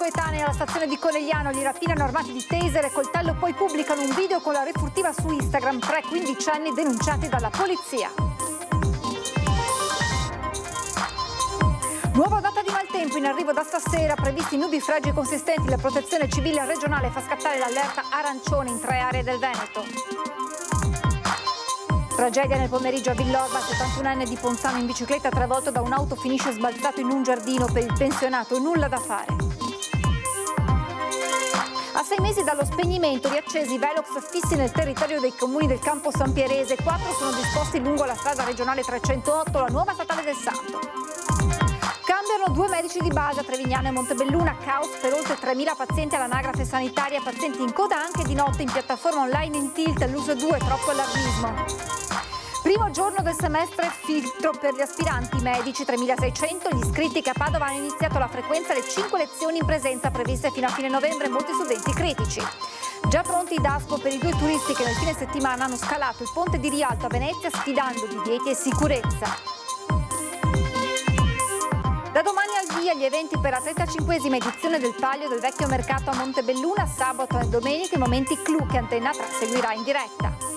coetanei alla stazione di Conegliano li rapinano armati di taser e coltello, poi pubblicano un video con la refurtiva su Instagram. 3 quindicenni denunciati dalla polizia. Nuova data di maltempo in arrivo da stasera, previsti nubifragi consistenti. La protezione civile regionale fa scattare l'allerta arancione in 3 aree del Veneto. Tragedia nel pomeriggio a Villorba, 71enne di Ponzano in bicicletta travolto da un'auto finisce sbalzato in un giardino. Per il pensionato nulla da fare. A 6 mesi dallo spegnimento, riaccesi i Velox fissi nel territorio dei comuni del Campo San Pierese. 4 sono disposti lungo la strada regionale 308, la nuova statale del Santo. Cambiano 2 medici di base a Trevignano e Montebelluna, caos per oltre 3.000 pazienti all'anagrafe sanitaria, pazienti in coda anche di notte in piattaforma online in tilt, l'uso 2, troppo allarmismo. Primo giorno del semestre, filtro per gli aspiranti medici, 3.600, gli iscritti che a Padova hanno iniziato la frequenza alle 5 lezioni in presenza previste fino a fine novembre, molti studenti critici. Già pronti i DASPO per i 2 turisti che nel fine settimana hanno scalato il ponte di Rialto a Venezia sfidando divieti e sicurezza. Da domani al via gli eventi per la 35esima edizione del Palio del Vecchio Mercato a Montebelluna, sabato e domenica i momenti clou che Antenna 3 seguirà in diretta.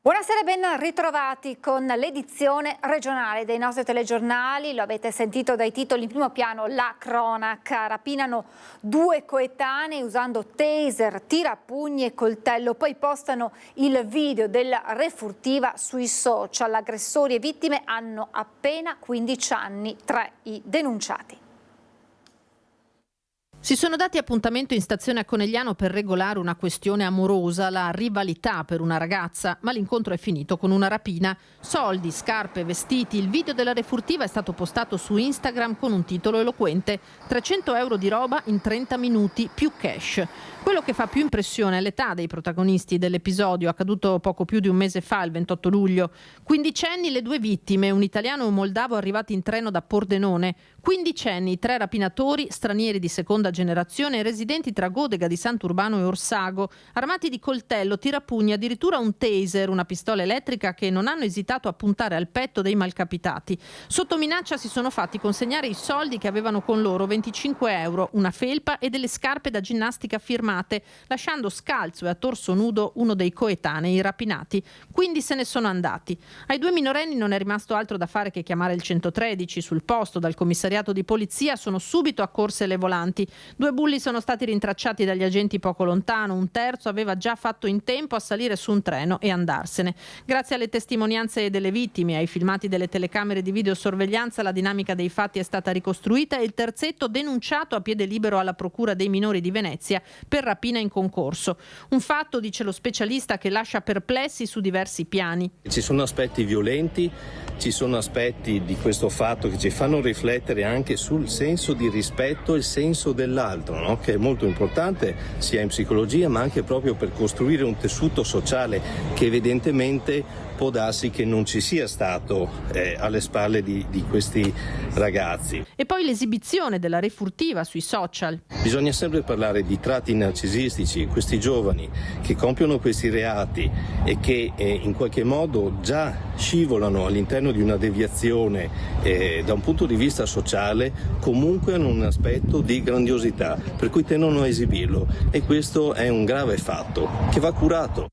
Buonasera e ben ritrovati con l'edizione regionale dei nostri telegiornali. Lo avete sentito dai titoli in primo piano, la cronaca. Rapinano 2 coetanei usando taser, tirapugni e coltello. Poi postano il video della refurtiva sui social. Aggressori e vittime hanno appena 15 anni, 3 i denunciati. Si sono dati appuntamento in stazione a Conegliano per regolare una questione amorosa, la rivalità per una ragazza, ma l'incontro è finito con una rapina. Soldi, scarpe, vestiti. Il video della refurtiva è stato postato su Instagram con un titolo eloquente: 300 euro di roba in 30 minuti più cash. Quello che fa più impressione è l'età dei protagonisti dell'episodio, accaduto poco più di un mese fa, il 28 luglio. Quindicenni le 2 vittime, un italiano e un moldavo arrivati in treno da Pordenone. Quindicenni, 3 rapinatori, stranieri di seconda generazione, residenti tra Godega di Sant'Urbano e Orsago, armati di coltello, tirapugni, addirittura un taser, una pistola elettrica che non hanno esitato a puntare al petto dei malcapitati. Sotto minaccia si sono fatti consegnare i soldi che avevano con loro, 25 euro, una felpa e delle scarpe da ginnastica firmate, lasciando scalzo e a torso nudo uno dei coetanei rapinati. Quindi se ne sono andati. Ai 2 minorenni non è rimasto altro da fare che chiamare il 113. Sul posto, dal commissariato di polizia, sono subito accorse le volanti. 2 bulli sono stati rintracciati dagli agenti poco lontano, un terzo aveva già fatto in tempo a salire su un treno e andarsene. Grazie alle testimonianze delle vittime e ai filmati delle telecamere di videosorveglianza, la dinamica dei fatti è stata ricostruita e il terzetto denunciato a piede libero alla Procura dei minori di Venezia per rapina in concorso. Un fatto, dice lo specialista, che lascia perplessi su diversi piani. Ci sono aspetti violenti, ci sono aspetti di questo fatto che ci fanno riflettere anche sul senso di rispetto e il senso dell'altro, no? Che è molto importante sia in psicologia ma anche proprio per costruire un tessuto sociale che evidentemente può darsi che non ci sia stato alle spalle di questi ragazzi. E poi l'esibizione della refurtiva sui social. Bisogna sempre parlare di tratti narcisistici, questi giovani che compiono questi reati e che in qualche modo già scivolano all'interno di una deviazione da un punto di vista sociale, comunque hanno un aspetto di grandiosità, per cui tendono a esibirlo, e questo è un grave fatto che va curato.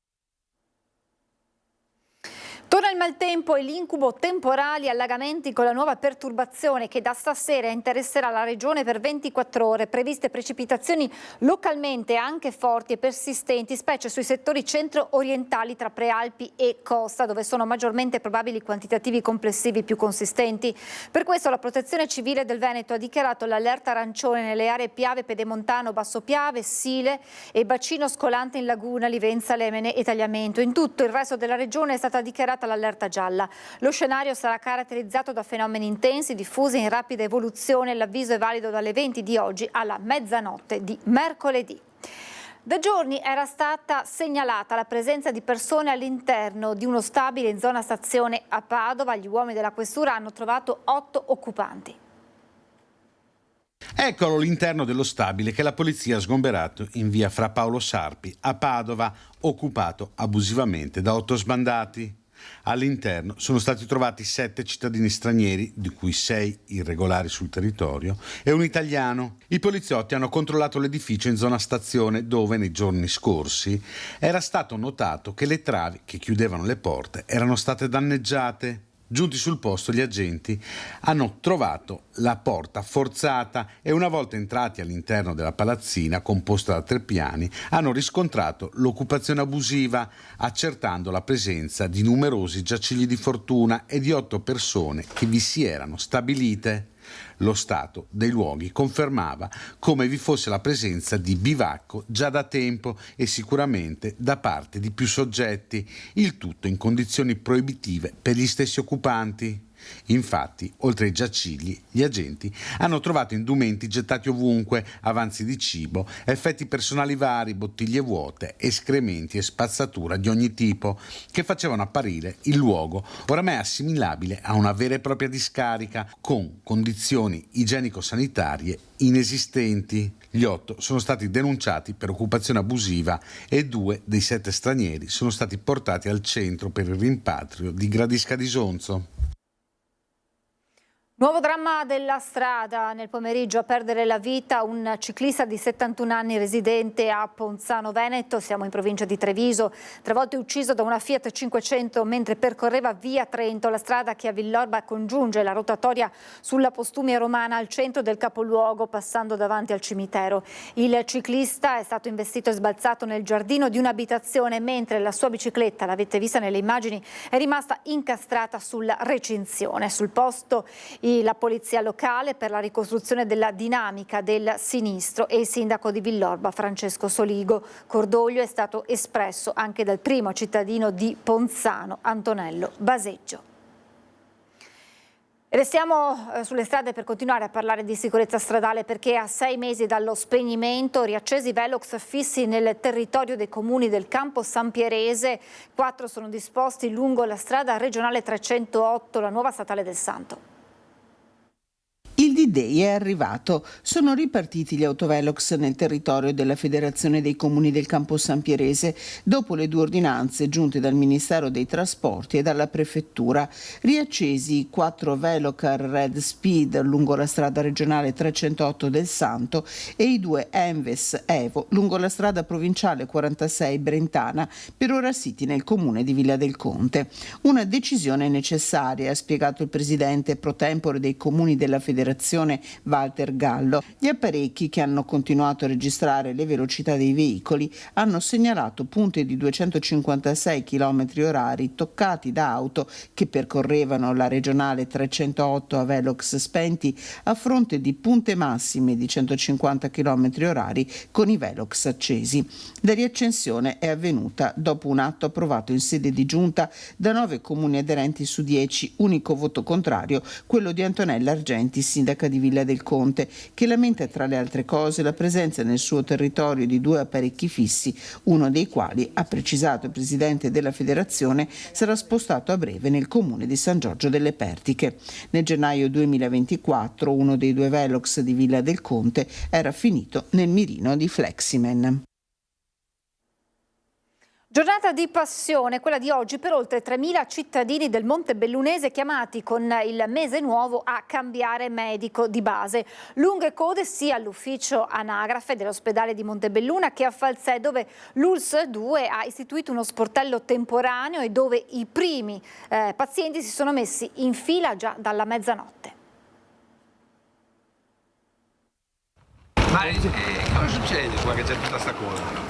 Torna il maltempo e l'incubo temporali, allagamenti con la nuova perturbazione che da stasera interesserà la regione per 24 ore. Previste precipitazioni localmente anche forti e persistenti, specie sui settori centro-orientali tra Prealpi e costa, dove sono maggiormente probabili quantitativi complessivi più consistenti. Per questo la Protezione Civile del Veneto ha dichiarato l'allerta arancione nelle aree Piave, Pedemontano, Basso Piave, Sile e bacino scolante in Laguna, Livenza, Lemene e Tagliamento. In tutto il resto della regione è stata dichiarata l'allerta gialla. Lo scenario sarà caratterizzato da fenomeni intensi, diffusi in rapida evoluzione. L'avviso è valido dalle 20 di oggi alla mezzanotte di mercoledì. Da giorni era stata segnalata la presenza di persone all'interno di uno stabile in zona stazione a Padova. Gli uomini della questura hanno trovato 8 occupanti. Eccolo l'interno dello stabile che la polizia ha sgomberato in via Fra Paolo Sarpi a Padova, occupato abusivamente da 8 sbandati. All'interno sono stati trovati 7 cittadini stranieri, di cui 6 irregolari sul territorio, e un italiano. I poliziotti hanno controllato l'edificio in zona stazione dove nei giorni scorsi era stato notato che le travi che chiudevano le porte erano state danneggiate. Giunti sul posto, gli agenti hanno trovato la porta forzata e una volta entrati all'interno della palazzina, composta da 3 piani, hanno riscontrato l'occupazione abusiva, accertando la presenza di numerosi giacigli di fortuna e di 8 persone che vi si erano stabilite. Lo stato dei luoghi confermava come vi fosse la presenza di bivacco già da tempo e sicuramente da parte di più soggetti, il tutto in condizioni proibitive per gli stessi occupanti. Infatti, oltre ai giacigli, gli agenti hanno trovato indumenti gettati ovunque, avanzi di cibo, effetti personali vari, bottiglie vuote, escrementi e spazzatura di ogni tipo, che facevano apparire il luogo oramai assimilabile a una vera e propria discarica, con condizioni igienico-sanitarie inesistenti. Gli 8 sono stati denunciati per occupazione abusiva e 2 dei 7 stranieri sono stati portati al centro per il rimpatrio di Gradisca di Sonzo. Nuovo dramma della strada, nel pomeriggio a perdere la vita un ciclista di 71 anni residente a Ponzano Veneto, siamo in provincia di Treviso, 3 volte ucciso da una Fiat 500 mentre percorreva via Trento, la strada che a Villorba congiunge la rotatoria sulla Postumia Romana al centro del capoluogo passando davanti al cimitero. Il ciclista è stato investito e sbalzato nel giardino di un'abitazione mentre la sua bicicletta, l'avete vista nelle immagini, è rimasta incastrata sulla recinzione. Sul posto la polizia locale per la ricostruzione della dinamica del sinistro e il sindaco di Villorba Francesco Soligo. Cordoglio è stato espresso anche dal primo cittadino di Ponzano, Antonello Baseggio. Restiamo sulle strade per continuare a parlare di sicurezza stradale perché a 6 mesi dallo spegnimento riaccesi i velox fissi nel territorio dei comuni del Campo Sampierese, 4 sono disposti lungo la strada regionale 308, la nuova statale del Santo. Il D-Day è arrivato. Sono ripartiti gli autovelox nel territorio della Federazione dei Comuni del Campo Sampierese dopo le 2 ordinanze giunte dal Ministero dei Trasporti e dalla Prefettura. Riaccesi i 4 velocar Red Speed lungo la strada regionale 308 del Santo e i 2 Enves Evo lungo la strada provinciale 46 Brentana, per ora siti nel comune di Villa del Conte. Una decisione necessaria, ha spiegato il presidente pro tempore dei comuni della Federazione Walter Gallo. Gli apparecchi che hanno continuato a registrare le velocità dei veicoli hanno segnalato punte di 256 km/h toccati da auto che percorrevano la regionale 308 a velox spenti a fronte di punte massime di 150 km/h con i velox accesi. La riaccensione è avvenuta dopo un atto approvato in sede di giunta da 9 comuni aderenti su 10, unico voto contrario quello di Antonella Argenti, sindaca di Villa del Conte, che lamenta tra le altre cose la presenza nel suo territorio di 2 apparecchi fissi, uno dei quali, ha precisato il presidente della federazione, sarà spostato a breve nel comune di San Giorgio delle Pertiche. Nel gennaio 2024 uno dei 2 velox di Villa del Conte era finito nel mirino di Fleximen. Giornata di passione, quella di oggi per oltre 3.000 cittadini del Montebellunese chiamati con il mese nuovo a cambiare medico di base. Lunghe code sia all'ufficio anagrafe dell'ospedale di Montebelluna che a Falzè, dove l'ULSS 2 ha istituito uno sportello temporaneo e dove i primi pazienti si sono messi in fila già dalla mezzanotte. Ma cosa succede qua che c'è tutta questa cosa?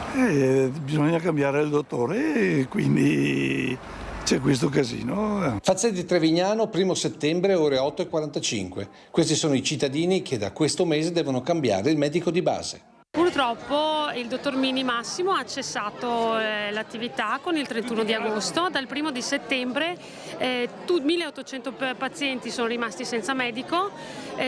Bisogna cambiare il dottore e quindi c'è questo casino. Falzè di Trevignano, 1 settembre, ore 8:45. Questi sono i cittadini che da questo mese devono cambiare il medico di base. Purtroppo il dottor Mini Massimo ha cessato l'attività con il 31 di agosto. Dal 1 di settembre 1800 pazienti sono rimasti senza medico.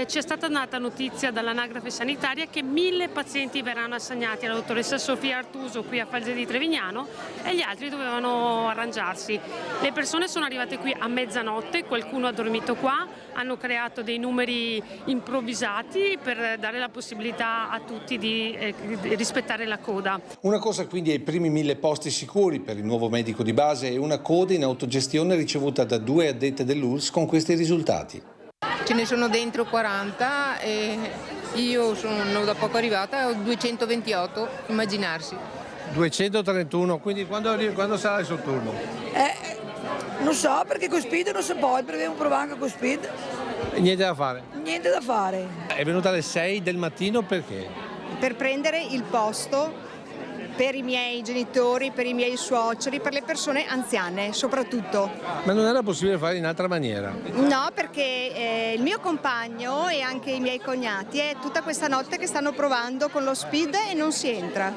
Ci è stata data notizia dall'anagrafe sanitaria che 1000 pazienti verranno assegnati alla dottoressa Sofia Artuso qui a Falzè di Trevignano e gli altri dovevano arrangiarsi. Le persone sono arrivate qui a mezzanotte, qualcuno ha dormito qua, hanno creato dei numeri improvvisati per dare la possibilità a tutti di rispettare la coda. Una cosa quindi ai primi 1000 posti sicuri per il nuovo medico di base e una coda in autogestione ricevuta da 2 addette dell'ULSS con questi risultati. Ce ne sono dentro 40 e io sono da poco arrivata, ho 228, immaginarsi. 231, quindi quando sarà il suo turno? Non so, perché con Speed non si può, dobbiamo provare anche con Speed. Niente da fare? Niente da fare. È venuta alle 6 del mattino perché? Per prendere il posto per i miei genitori, per i miei suoceri, per le persone anziane soprattutto. Ma non era possibile fare in altra maniera? No, perché il mio compagno e anche i miei cognati è tutta questa notte che stanno provando con lo Speed e non si entra.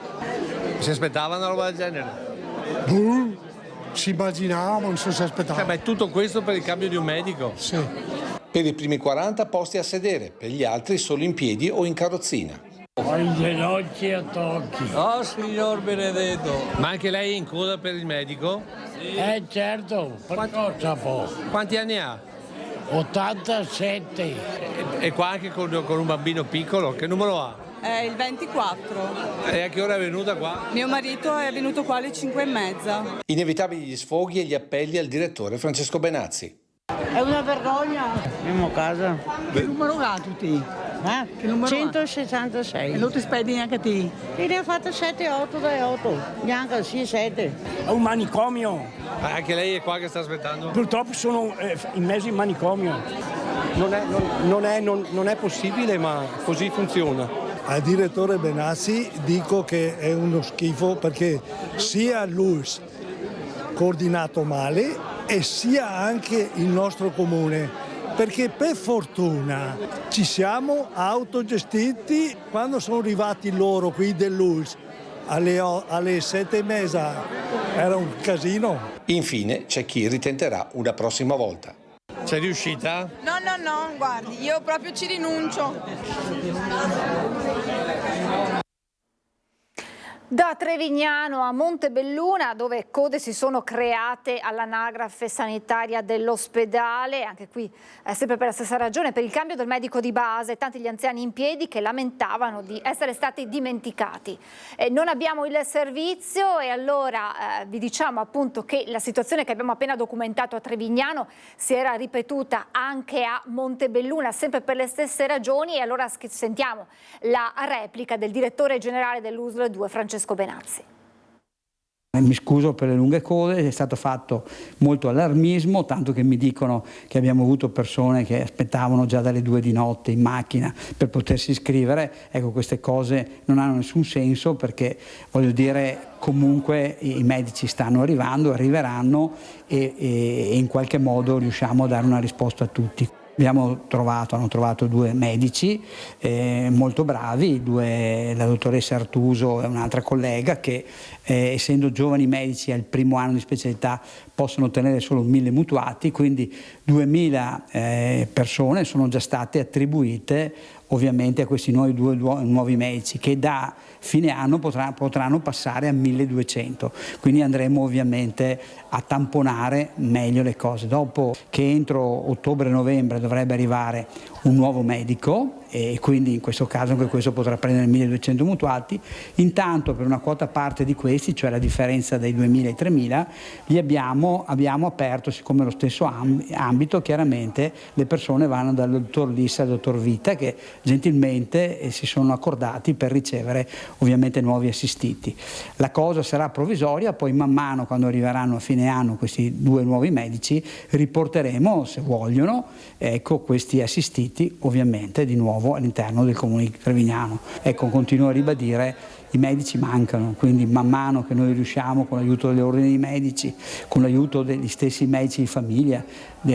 Si aspettava una roba del genere? Si immaginava, non si aspettava. Ma è tutto questo per il cambio di un medico? Sì. Per i primi 40 posti a sedere, per gli altri solo in piedi o in carrozzina. Ho i ginocchi a tocchi. Oh signor Benedetto! Ma anche lei è in coda per il medico? Certo, Quanti anni ha? 87. E qua anche con un bambino piccolo? Che numero ha? Il 24. E a che ora è venuta qua? Mio marito è venuto qua alle 5:30. Inevitabili gli sfoghi e gli appelli al direttore Francesco Benazzi. È una vergogna. Andiamo a casa. Che numero ha tutti? Che numero 166. E non ti spedi neanche te? E ne ha fatto 7-8 da 8. Neanche sì, 7. È un manicomio. Anche lei è qua che sta aspettando? Purtroppo sono in mezzo in manicomio. Non è possibile, ma così funziona. Al direttore Benazzi dico che è uno schifo perché sia l'ULSS coordinato male e sia anche il nostro comune. Perché per fortuna ci siamo autogestiti quando sono arrivati loro qui dell'ULSS alle 7:30 era un casino. Infine c'è chi ritenterà una prossima volta. C'è riuscita? No, guardi, io proprio ci rinuncio. Da Trevignano a Montebelluna, dove code si sono create all'anagrafe sanitaria dell'ospedale, anche qui sempre per la stessa ragione, per il cambio del medico di base, tanti gli anziani in piedi che lamentavano di essere stati dimenticati. Non abbiamo il servizio e allora vi diciamo appunto che la situazione che abbiamo appena documentato a Trevignano si era ripetuta anche a Montebelluna, sempre per le stesse ragioni, e allora sentiamo la replica del direttore generale dell'USL 2, Francesco Benazzi. Mi scuso per le lunghe code, è stato fatto molto allarmismo, tanto che mi dicono che abbiamo avuto persone che aspettavano già dalle 2 di notte in macchina per potersi iscrivere. Ecco, queste cose non hanno nessun senso perché, voglio dire, comunque i medici stanno arrivando, arriveranno e in qualche modo riusciamo a dare una risposta a tutti. Hanno trovato 2 medici molto bravi, la dottoressa Artuso e un'altra collega che essendo giovani medici al primo anno di specialità possono ottenere solo 1000 mutuati, quindi 2000 persone sono già state attribuite ovviamente a questi nuovi medici che da fine anno potranno passare a 1200, quindi andremo ovviamente a tamponare meglio le cose. Dopo che entro ottobre-novembre dovrebbe arrivare un nuovo medico e quindi in questo caso anche questo potrà prendere 1200 mutuati, intanto per una quota parte di questi, cioè la differenza dai 2000 ai 3000, abbiamo aperto, siccome è lo stesso ambito, chiaramente le persone vanno dal dottor Lissa al dottor Vita che gentilmente si sono accordati per ricevere ovviamente nuovi assistiti. La cosa sarà provvisoria, poi man mano quando arriveranno a fine anno questi 2 nuovi medici riporteremo, se vogliono, ecco, questi assistiti ovviamente di nuovo all'interno del comune di Trevignano. Ecco, continuo a ribadire, i medici mancano, quindi man mano che noi riusciamo con l'aiuto delle ordini dei medici, con l'aiuto degli stessi medici di famiglia,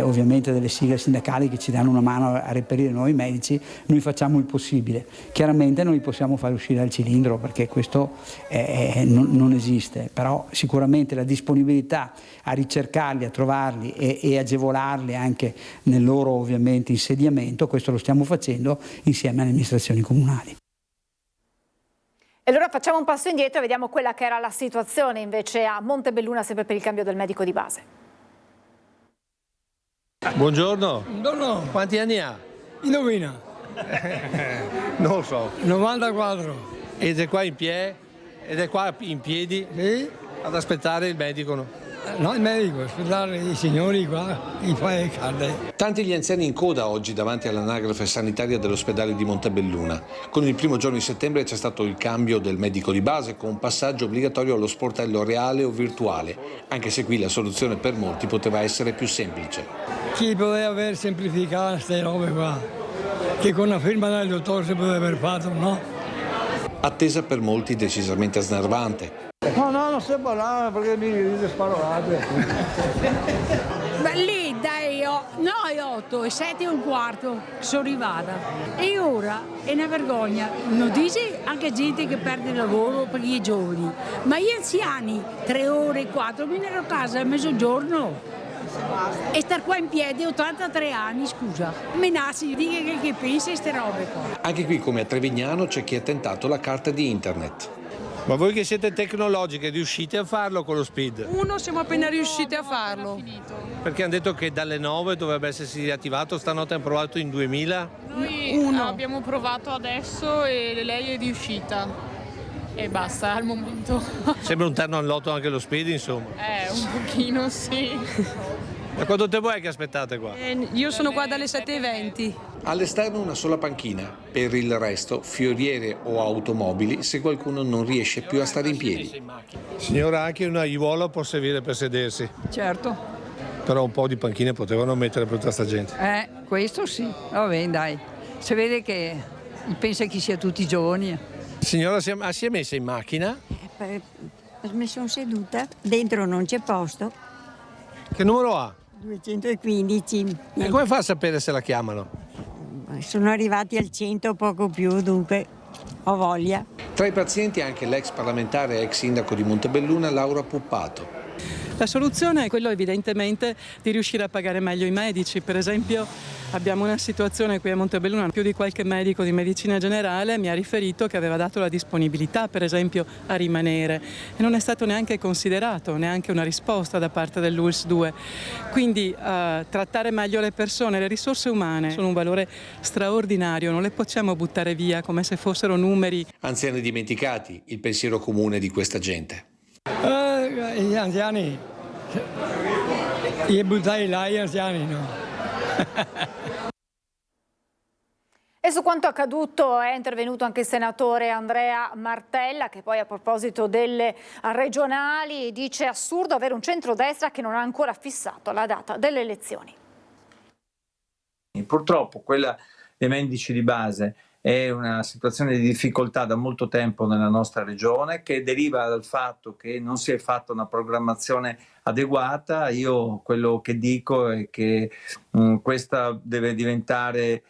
ovviamente delle sigle sindacali che ci danno una mano a reperire nuovi medici, noi facciamo il possibile. Chiaramente non li possiamo fare uscire dal cilindro perché questo non esiste, però sicuramente la disponibilità a ricercarli, a trovarli e agevolarli anche nel loro ovviamente insediamento, questo lo stiamo facendo insieme alle amministrazioni comunali. E allora facciamo un passo indietro e vediamo quella che era la situazione invece a Montebelluna, sempre per il cambio del medico di base. Buongiorno. Buongiorno. Quanti anni ha? Indovina. Non lo so. 94. Ed è qua in piedi? Ed è qua in piedi? Sì. Ad aspettare il medico, no? No, il medico, aspettare i signori qua, i fai calde. Tanti gli anziani in coda oggi davanti all'anagrafe sanitaria dell'ospedale di Montebelluna. Con il primo giorno di settembre c'è stato il cambio del medico di base con un passaggio obbligatorio allo sportello reale o virtuale, anche se qui la soluzione per molti poteva essere più semplice. Chi poteva aver semplificato queste robe qua? Che con la firma del dottore si poteva aver fatto, no? Attesa per molti decisamente snervante. No, non si parlava perché mi ride sparolate. Beh, lì dai 8 e 7 e un quarto sono arrivata e ora è una vergogna. Non dice anche gente che perde il lavoro per gli giovani, ma gli anziani 3 ore, 4, venire a casa a mezzogiorno e star qua in piedi 83 anni, scusa. Menassi, dica che pensi a queste robe qua. Anche qui come a Trevignano c'è chi ha tentato la carta di internet. Ma voi che siete tecnologiche riuscite a farlo con lo SPID? Uno siamo appena riusciti a farlo. Perché hanno detto che dalle 9 dovrebbe essersi riattivato, stanotte hanno provato in 2000. Noi abbiamo provato adesso e lei è riuscita. E basta al momento. Sembra un terno all'otto anche lo SPID, insomma. Un pochino sì. Da quanto tempo è che aspettate qua? Io sono qua dalle 7:20. All'esterno una sola panchina, per il resto fioriere o automobili se qualcuno non riesce più a stare in piedi. Signora, anche una aiuola può servire per sedersi. Certo. Però un po' di panchine potevano mettere per tutta sta gente. Questo sì. Va bene, dai. Si vede che pensa che sia tutti giovani. Signora, si è messa in macchina? Mi sono seduta, dentro non c'è posto. Che numero ha? 215. E come fa a sapere se la chiamano? Sono arrivati al 100, poco più, dunque ho voglia. Tra i pazienti anche l'ex parlamentare e ex sindaco di Montebelluna Laura Puppato. La soluzione è quello evidentemente di riuscire a pagare meglio i medici. Per esempio abbiamo una situazione qui a Montebelluna, più di qualche medico di medicina generale mi ha riferito che aveva dato la disponibilità per esempio a rimanere e non è stato neanche considerato, neanche una risposta da parte dell'ULSS 2. Quindi trattare meglio le persone, le risorse umane sono un valore straordinario, non le possiamo buttare via come se fossero numeri. Anziani dimenticati, il pensiero comune di questa gente. Gli anziani, li buttai là gli anziani, no? E su quanto accaduto è intervenuto anche il senatore Andrea Martella, che poi a proposito delle regionali dice assurdo avere un centrodestra che non ha ancora fissato la data delle elezioni. Purtroppo quella dei medici di base è una situazione di difficoltà da molto tempo nella nostra regione che deriva dal fatto che non si è fatta una programmazione adeguata. Io quello che dico è che questa deve diventare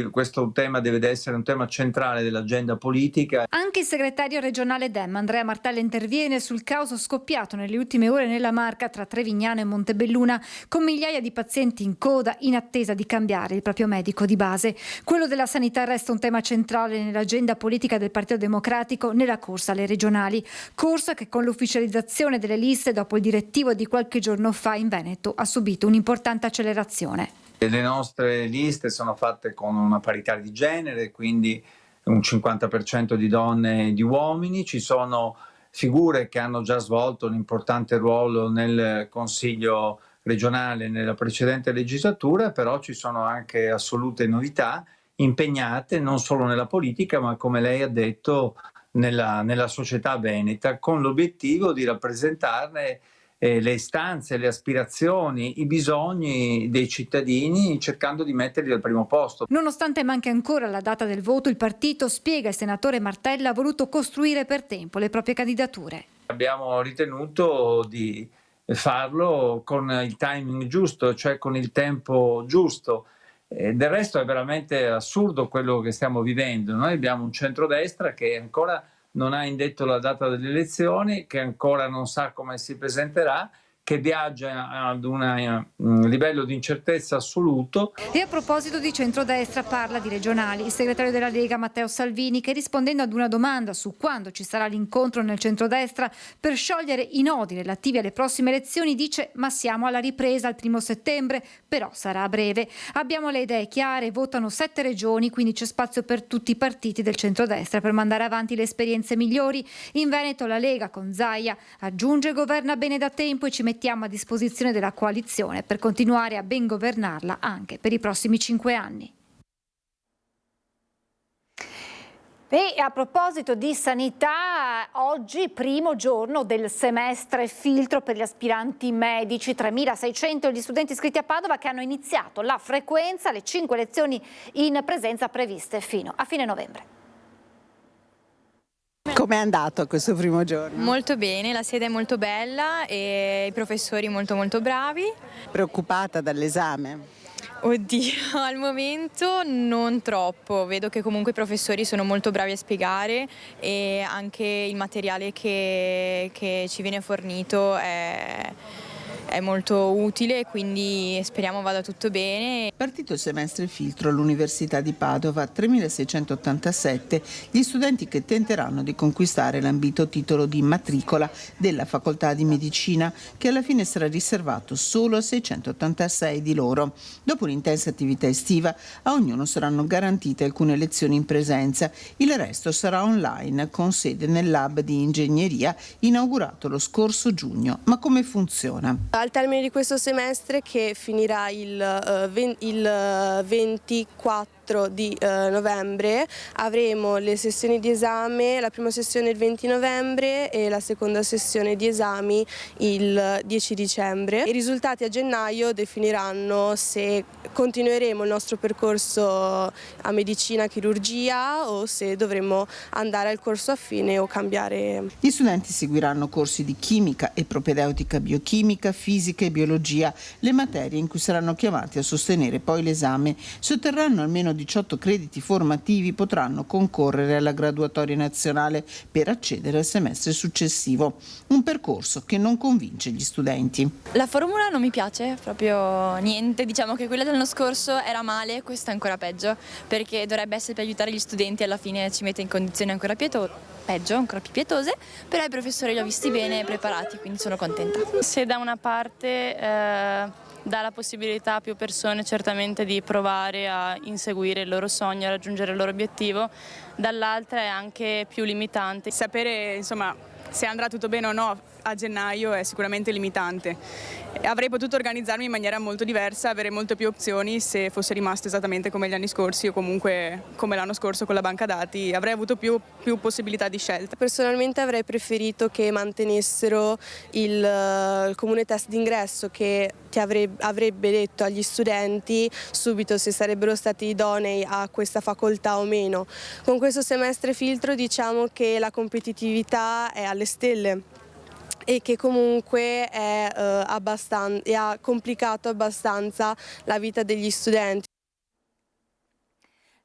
questo tema deve essere un tema centrale dell'agenda politica. Anche il segretario regionale Dem, Andrea Martella, interviene sul caos scoppiato nelle ultime ore nella Marca tra Trevignano e Montebelluna, con migliaia di pazienti in coda in attesa di cambiare il proprio medico di base. Quello della sanità resta un tema centrale nell'agenda politica del Partito Democratico nella corsa alle regionali, corsa che con l'ufficializzazione delle liste dopo il direttivo di qualche giorno fa in Veneto ha subito un'importante accelerazione. Le nostre liste sono fatte con una parità di genere, quindi un 50% di donne e di uomini. Ci sono figure che hanno già svolto un importante ruolo nel Consiglio regionale nella precedente legislatura, però ci sono anche assolute novità impegnate non solo nella politica, ma come lei ha detto nella società veneta, con l'obiettivo di rappresentarne le istanze, le aspirazioni, i bisogni dei cittadini, cercando di metterli al primo posto. Nonostante manchi ancora la data del voto, il partito, spiega il senatore Martella, ha voluto costruire per tempo le proprie candidature. Abbiamo ritenuto di farlo con il timing giusto, cioè con il tempo giusto. Del resto è veramente assurdo quello che stiamo vivendo. Noi abbiamo un centrodestra che ancora non ha indetto la data delle elezioni, che ancora non sa come si presenterà, che viaggia ad un livello di incertezza assoluto. E a proposito di centrodestra parla di regionali il segretario della Lega Matteo Salvini, che rispondendo ad una domanda su quando ci sarà l'incontro nel centrodestra per sciogliere i nodi relativi alle prossime elezioni dice: ma siamo alla ripresa il 1° settembre, però sarà a breve. Abbiamo le idee chiare, votano 7 regioni, quindi c'è spazio per tutti i partiti del centrodestra per mandare avanti le esperienze migliori. In Veneto la Lega con Zaia aggiunge: governa bene da tempo e ci mettiamo a disposizione della coalizione per continuare a ben governarla anche per i prossimi 5 anni. E a proposito di sanità, oggi primo giorno del semestre filtro per gli aspiranti medici, 3.600 gli studenti iscritti a Padova che hanno iniziato la frequenza, le 5 lezioni in presenza previste fino a fine novembre. Com'è andato questo primo giorno? Molto bene, la sede è molto bella e i professori molto bravi. Preoccupata dall'esame? Oddio, al momento non troppo, vedo che comunque i professori sono molto bravi a spiegare e anche il materiale che ci viene fornito è molto utile, quindi speriamo vada tutto bene. Partito il semestre filtro all'Università di Padova, 3.687 gli studenti che tenteranno di conquistare l'ambito titolo di matricola della Facoltà di Medicina, che alla fine sarà riservato solo a 686 di loro. Dopo un'intensa attività estiva, a ognuno saranno garantite alcune lezioni in presenza, il resto sarà online con sede nel lab di ingegneria inaugurato lo scorso giugno. Ma come funziona? Al termine di questo semestre, che finirà il 24 di novembre, avremo le sessioni di esame, la prima sessione il 20 novembre e la seconda sessione di esami il 10 dicembre. I risultati a gennaio definiranno se continueremo il nostro percorso a medicina chirurgia o se dovremo andare al corso affine o cambiare. Gli studenti seguiranno corsi di chimica e propedeutica biochimica, fisica e biologia, le materie in cui saranno chiamati a sostenere poi l'esame. Se otterranno almeno 18 crediti formativi potranno concorrere alla graduatoria nazionale per accedere al semestre successivo. Un percorso che non convince gli studenti. La formula non mi piace proprio niente, diciamo che quella dell'anno scorso era male, questa è ancora peggio, perché dovrebbe essere per aiutare gli studenti e alla fine ci mette in condizioni ancora più pietose, però i professori li ho visti bene e preparati, quindi sono contenta. Se da una parte dà la possibilità a più persone certamente di provare a inseguire il loro sogno, a raggiungere il loro obiettivo, dall'altra è anche più limitante. Sapere insomma se andrà tutto bene o no a gennaio è sicuramente limitante. Avrei potuto organizzarmi in maniera molto diversa, avere molte più opzioni se fosse rimasto esattamente come gli anni scorsi o comunque come l'anno scorso con la banca dati, avrei avuto più possibilità di scelta. Personalmente avrei preferito che mantenessero il comune test d'ingresso che avrebbe detto agli studenti subito se sarebbero stati idonei a questa facoltà o meno. Con questo semestre filtro diciamo che la competitività è alle stelle e che comunque ha complicato abbastanza la vita degli studenti.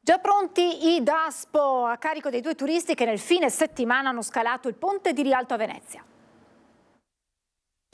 Già pronti i DASPO a carico dei 2 turisti che nel fine settimana hanno scalato il ponte di Rialto a Venezia.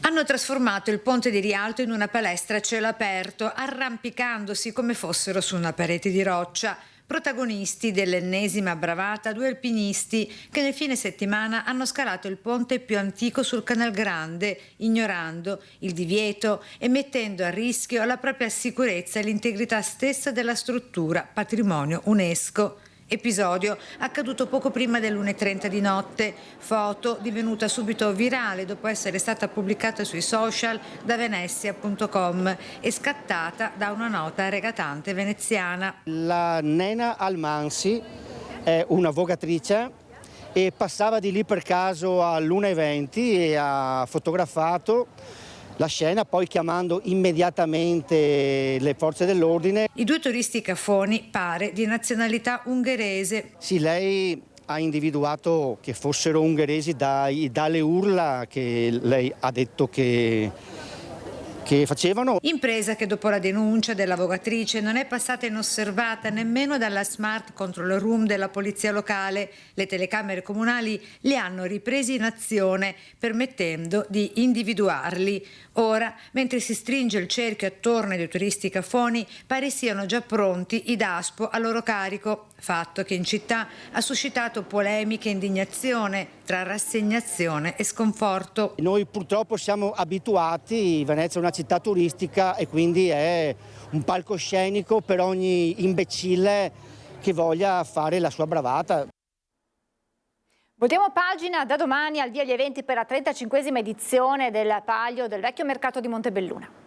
Hanno trasformato il ponte di Rialto in una palestra a cielo aperto, arrampicandosi come fossero su una parete di roccia. Protagonisti dell'ennesima bravata 2 alpinisti che nel fine settimana hanno scalato il ponte più antico sul Canal Grande, ignorando il divieto e mettendo a rischio la propria sicurezza e l'integrità stessa della struttura, patrimonio UNESCO. Episodio accaduto poco prima dell'1:30 di notte, foto divenuta subito virale dopo essere stata pubblicata sui social da Venezia.com e scattata da una nota regatante veneziana. La Nena Almansi è una vogatrice e passava di lì per caso all'1:20 e ha fotografato la scena, poi chiamando immediatamente le forze dell'ordine. I 2 turisti cafoni pare di nazionalità ungherese. Sì, lei ha individuato che fossero ungheresi dalle urla che lei ha detto che che facevano. Impresa che dopo la denuncia dell'avvocatrice non è passata inosservata nemmeno dalla Smart Control Room della polizia locale. Le telecamere comunali li hanno ripresi in azione, permettendo di individuarli. Ora, mentre si stringe il cerchio attorno ai due turisti cafoni, pare siano già pronti i DASPO a loro carico, fatto che in città ha suscitato polemiche e indignazione tra rassegnazione e sconforto. Noi purtroppo siamo abituati, Venezia è una città turistica e quindi è un palcoscenico per ogni imbecille che voglia fare la sua bravata. Voltiamo pagina, da domani al via gli eventi per la 35esima edizione del Palio del Vecchio Mercato di Montebelluna.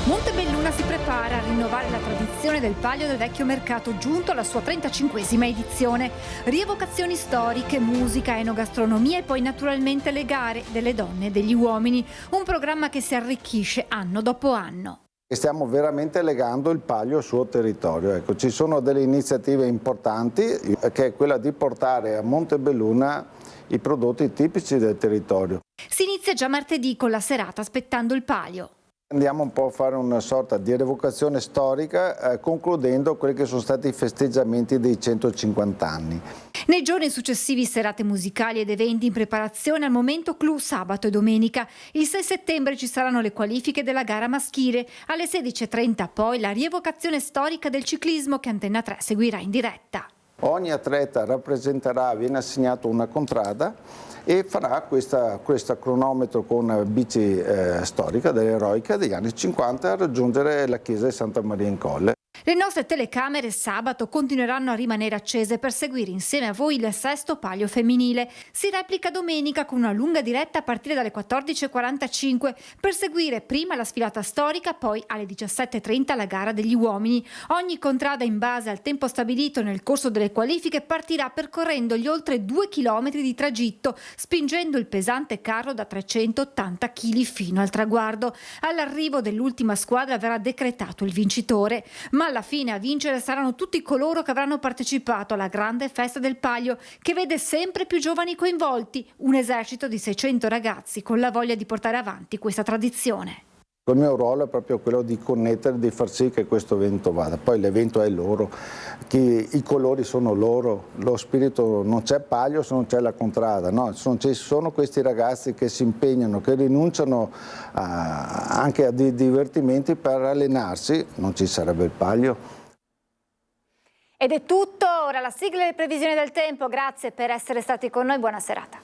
Montebelluna si prepara a rinnovare la tradizione del Palio del Vecchio Mercato, giunto alla sua 35esima edizione. Rievocazioni storiche, musica, enogastronomia e poi naturalmente le gare delle donne e degli uomini. Un programma che si arricchisce anno dopo anno. Stiamo veramente legando il Palio al suo territorio. Ecco, ci sono delle iniziative importanti, che è quella di portare a Montebelluna i prodotti tipici del territorio. Si inizia già martedì con la serata Aspettando il Palio. Andiamo un po' a fare una sorta di rievocazione storica, concludendo quelli che sono stati i festeggiamenti dei 150 anni. Nei giorni successivi serate musicali ed eventi in preparazione al momento clou sabato e domenica. Il 6 settembre ci saranno le qualifiche della gara maschile. Alle 16:30 poi la rievocazione storica del ciclismo che Antenna 3 seguirà in diretta. Ogni atleta viene assegnato una contrada e farà questa cronometro con bici storica dell'eroica degli anni 50 a raggiungere la chiesa di Santa Maria in Colle. Le nostre telecamere sabato continueranno a rimanere accese per seguire insieme a voi il sesto Palio femminile. Si replica domenica con una lunga diretta a partire dalle 14:45 per seguire prima la sfilata storica, poi alle 17:30 la gara degli uomini. Ogni contrada in base al tempo stabilito nel corso delle qualifiche partirà percorrendo gli oltre 2 chilometri di tragitto, spingendo il pesante carro da 380 kg fino al traguardo. All'arrivo dell'ultima squadra verrà decretato il vincitore, ma alla fine a vincere saranno tutti coloro che avranno partecipato alla grande festa del Palio, che vede sempre più giovani coinvolti, un esercito di 600 ragazzi con la voglia di portare avanti questa tradizione. Il mio ruolo è proprio quello di connettere, di far sì che questo evento vada. Poi l'evento è loro, i colori sono loro, lo spirito, non c'è Palio se non c'è la contrada, no? Ci sono questi ragazzi che si impegnano, che rinunciano anche a dei divertimenti per allenarsi, non ci sarebbe il Palio. Ed è tutto, ora la sigla e le previsioni del tempo. Grazie per essere stati con noi, buona serata.